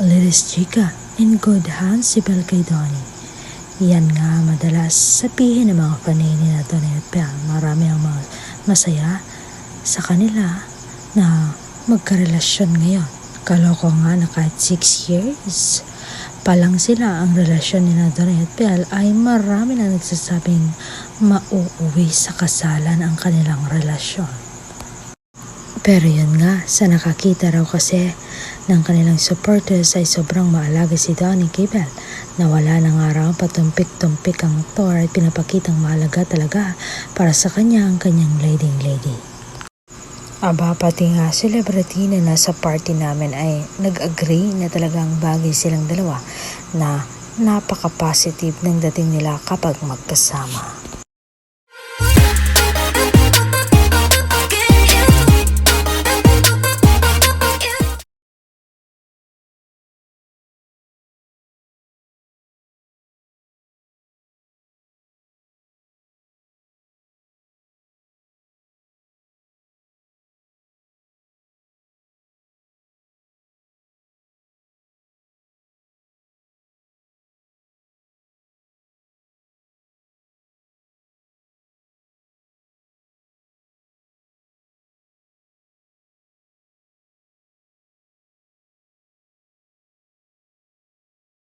Lilis Chica, in good hands si Belle kay Donnie. Yan nga madalas sabihin ng mga panay ni na Donnie at Belle. Marami ang mga masaya sa kanila na magkarelasyon ngayon. Kaloko nga na kahit 6 years pa lang sila ang relasyon ni na Donnie at Belle ay marami na nagsasabing mauuwi sa kasalan ang kanilang relasyon. Pero yun nga, sa nakakita raw kasi ng kanilang supporters ay sobrang maalaga si Donnie kay Belle. Nawala na nga raw patumpik-tumpik ang aktor at pinapakitang mahalaga talaga para sa kanya ang kanyang leading lady. Aba, pati nga celebrity na nasa party namin ay nag-agree na talagang bagay silang dalawa na napaka-positive ng dating nila kapag magkasama.